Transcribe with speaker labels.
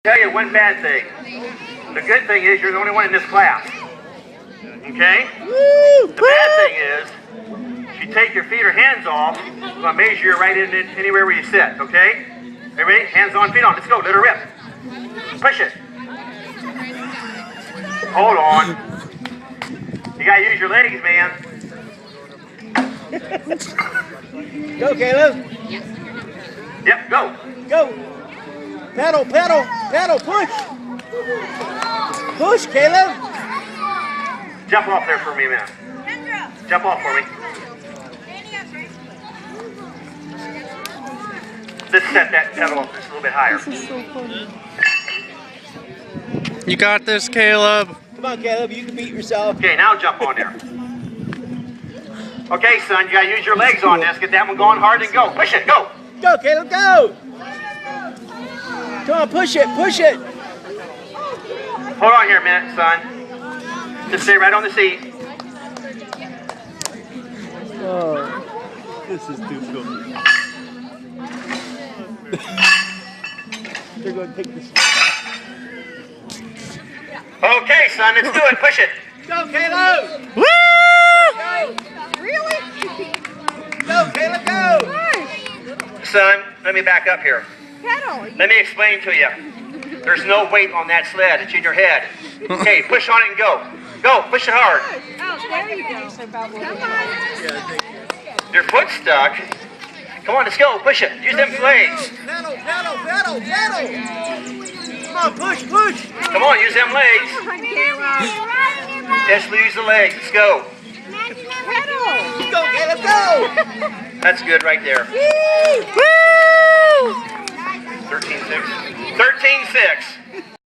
Speaker 1: Tell you one bad thing. The good thing is you're the only one in this class. Okay? The bad thing is, if you take your feet or hands off, I'm going to measure you right in anywhere where you sit. Okay? Everybody, hands on, feet on. Let's go. Let her rip. Push it. Hold on. You got to use your legs, man.
Speaker 2: Go, Caleb.
Speaker 1: Yep, go.
Speaker 2: Go. Pedal, pedal, pedal, push. Push, Caleb.
Speaker 1: Jump off there for me a minute. Jump off for me. Let's set that pedal up just a little bit higher.
Speaker 3: You got this, Caleb.
Speaker 2: Come on, Caleb, you can beat yourself.
Speaker 1: Okay, now jump on there. Okay, son, you gotta use your legs on this. Get that one going hard and go. Push it, go.
Speaker 2: Go, Caleb, go. Come on, push it, push it.
Speaker 1: Hold on here a minute, son. Just stay right on the seat.
Speaker 2: Oh, this is too cool. They're going to take this.
Speaker 1: Okay, son, let's do it. Push it.
Speaker 2: Go, Caleb.
Speaker 3: Woo!
Speaker 2: Go.
Speaker 4: Really?
Speaker 2: Go, Caleb, go.
Speaker 1: Son, let me back up here.
Speaker 4: Pedal.
Speaker 1: Let me explain to you. There's no weight on that sled. It's in your head. Okay, push on it and go. Go, push it hard.
Speaker 4: Oh, there you go. Come on.
Speaker 1: Your foot's stuck. Come on, let's go. Push it. Use them legs.
Speaker 2: Pedal, pedal, pedal, pedal. Come on, push, push.
Speaker 1: Come on, use them legs.
Speaker 4: Come on, Caleb.
Speaker 1: Just use the legs. Let's go.
Speaker 4: Pedal.
Speaker 2: Go, Caleb, go.
Speaker 1: That's good right there.
Speaker 4: Woo!
Speaker 1: 13-6. 13-6.